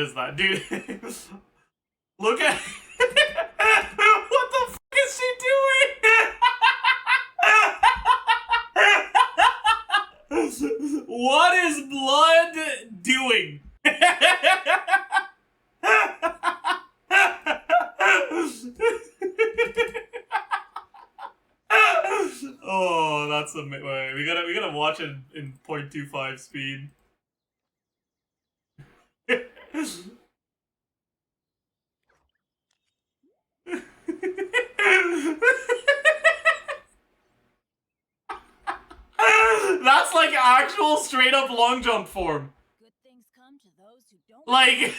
is that, dude? Look at what the fuck is she doing? What is blood doing? Oh, that's amazing. We gotta watch it in 0.25 speed. That's like actual straight up long jump form. Good things come to those who don't Like,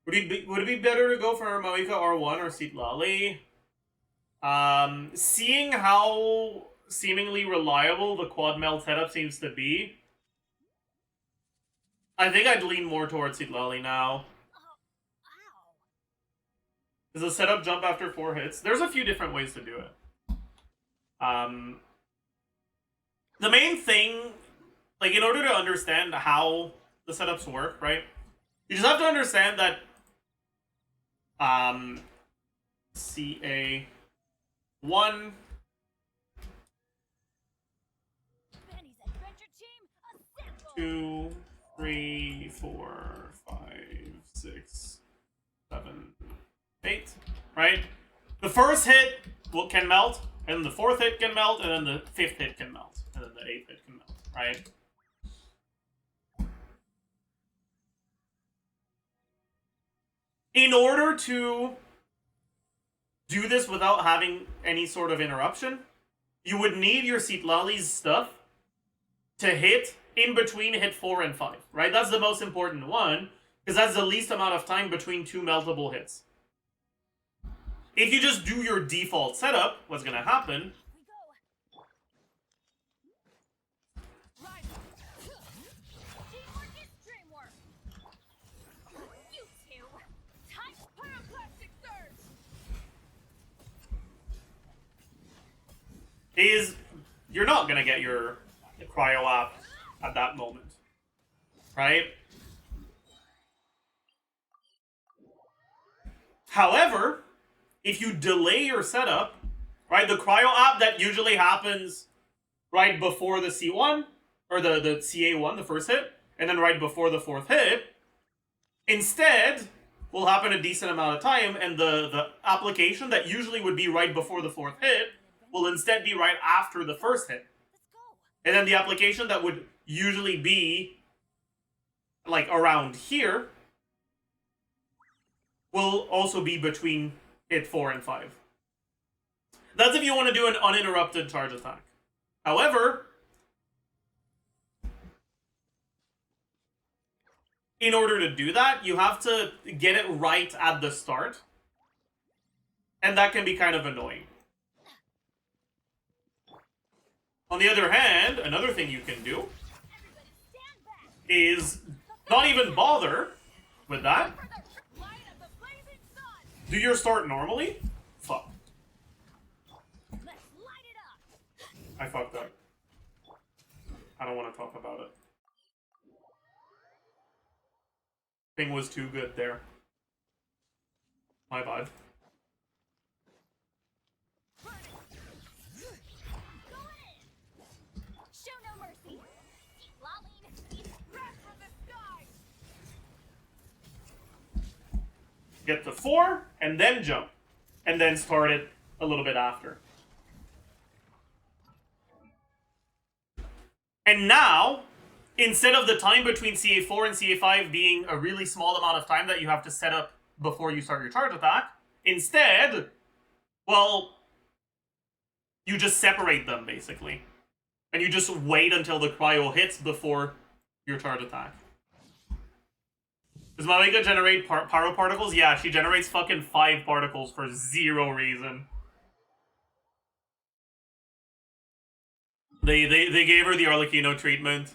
would it be better to go for Mavuika R1 or Citlali? Seeing how seemingly reliable the quad meld setup seems to be, I think I'd lean more towards Citlali now. Is a setup jump after 4 hits? There's a few different ways to do it. The main thing, like, in order to understand how the setups work, right? You just have to understand that CA1 2, 3, 4, 5, 6, 7, 8, right? The first hit can melt, and the 4th hit can melt, and then the 5th hit can melt, and then the 8th hit can melt, right? In order to do this without having any sort of interruption, you would need your Citlali's stuff to hit in between hit 4 and 5, right? That's the most important one, because that's the least amount of time between 2 meltable hits. If you just do your default setup, what's going to happen is you're not going to get your cryo app at that moment, right? However, if you delay your setup, right, the cryo app that usually happens right before the C1, or the CA1, the first hit, and then right before the 4th hit, instead will happen a decent amount of time, and the application that usually would be right before the 4th hit will instead be right after the 1st hit. And then the application that would usually be like around here will also be between hit 4 and 5. That's if you want to do an uninterrupted charge attack. However, in order to do that, you have to get it right at the start. And that can be kind of annoying. On the other hand, another thing you can do is not even bother with that. Do your start normally? Fuck. I fucked up. I don't want to talk about it. Thing was too good there. My bad. Get to 4, and then jump. And then start it a little bit after. And now, instead of the time between CA4 and CA5 being a really small amount of time that you have to set up before you start your charge attack, instead, well, you just separate them, basically. And you just wait until the cryo hits before your charge attack. Does Mavuika generate pyro particles? Yeah, she generates fucking 5 particles for 0 reason. They gave her the Arlecchino treatment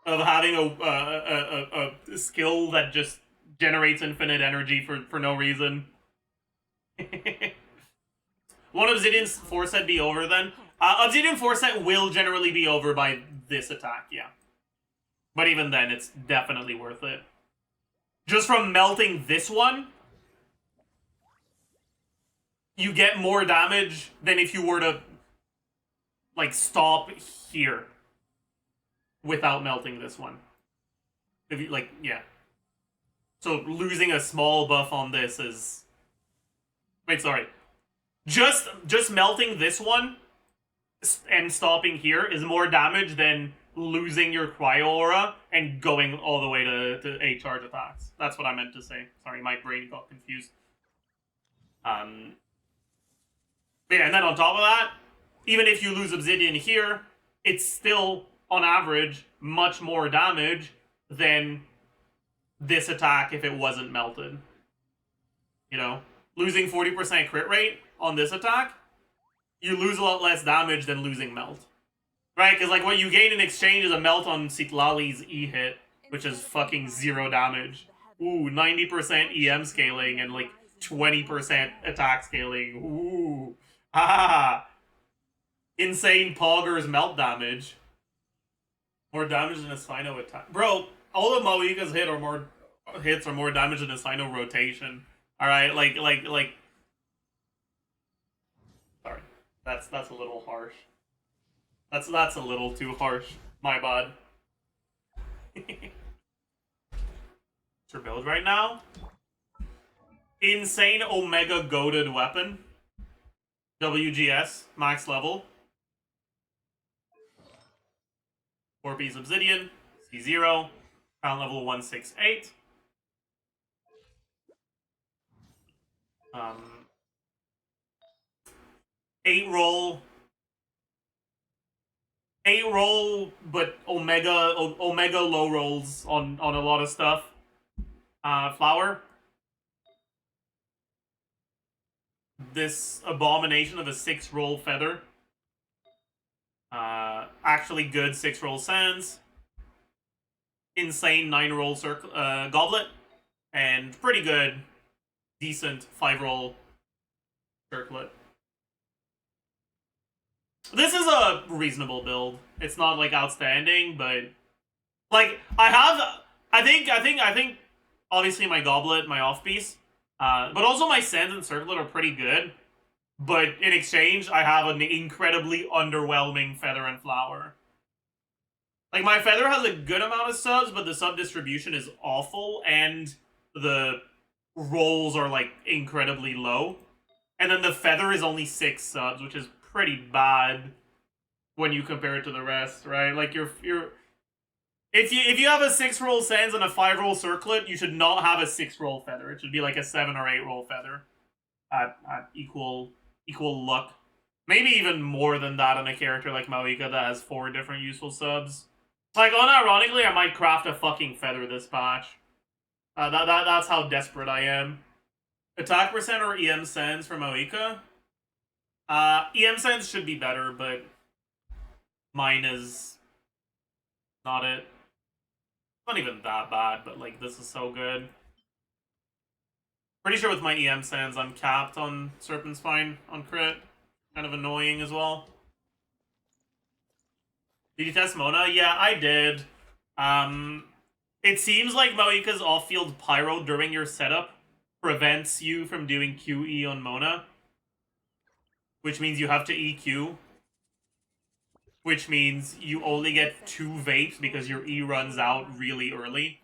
of having a skill that just generates infinite energy for no reason. Won't Obsidian's 4-set be over then? Obsidian 4-set will generally be over by this attack, yeah. But even then, it's definitely worth it. Just from melting this one, you get more damage than if you were to, like, stop here without melting this one. If you, like, yeah. So losing a small buff on this is... Wait, sorry. Just melting this one and stopping here is more damage than losing your cryo aura and going all the way to 8 charge attacks. That's what I meant to say. Sorry, my brain got confused. But yeah, and then on top of that, even if you lose Obsidian here, it's still, on average, much more damage than this attack if it wasn't melted. You know? Losing 40% crit rate on this attack, you lose a lot less damage than losing melt. Right? Because, like, what you gain in exchange is a melt on Citlali's E hit, which is fucking 0 damage. Ooh, 90% EM scaling and, like, 20% attack scaling. Ooh. Ah! Insane Pogger's melt damage. More damage than a Sino attack. Bro, all of Mavuika's hits are more damage than a Sino rotation. Alright, like... Sorry. That's a little harsh. That's a little too harsh. My bad. What's your build right now? Insane Omega Goated Weapon. WGS, max level. 4-piece Obsidian, C0, crown level 168. 8 roll, but Omega low rolls on a lot of stuff. Flower. This abomination of a 6 roll feather. Actually good 6 roll sands. Insane 9 roll goblet. And pretty good, decent 5 roll circlet. This is a reasonable build. It's not like outstanding, but like I think obviously my goblet, my off piece, but also my sands and circlet are pretty good. But in exchange, I have an incredibly underwhelming feather and flower. Like, my feather has a good amount of subs, but the sub distribution is awful, and the rolls are, like, incredibly low. And then the feather is only 6 subs, which is pretty bad when you compare it to the rest, right? Like, if you have a 6 roll sands and a 5 roll circlet, you should not have a 6 roll feather. It should be like a 7 or 8 roll feather at equal luck. Maybe even more than that on a character like Mavuika that has 4 different useful subs. Like, unironically, I might craft a fucking feather this patch. That's how desperate I am. Attack percent or EM Sands for Mavuika? EM Sands should be better, but mine is not it. Not even that bad, but like, this is so good. Pretty sure with my EM Sands, I'm capped on Serpent Spine on crit. Kind of annoying as well. Did you test Mona? Yeah, I did. It seems like Mavuika's off-field pyro during your setup prevents you from doing QE on Mona. Which means you have to EQ. Which means you only get 2 vapes because your E runs out really early.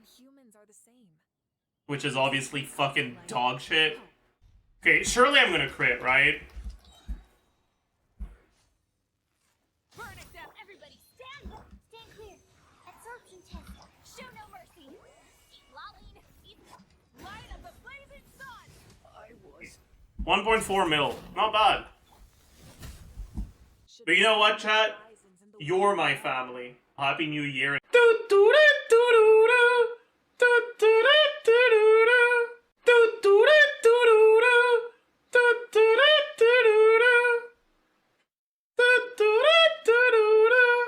Which is obviously fucking dog shit. Okay, surely I'm gonna crit, right? Stand clear. Absorption test. Show no mercy. Light of the blazing sun. 1.4 mil. Not bad. But you know what, chat? You're my family. Happy New Year.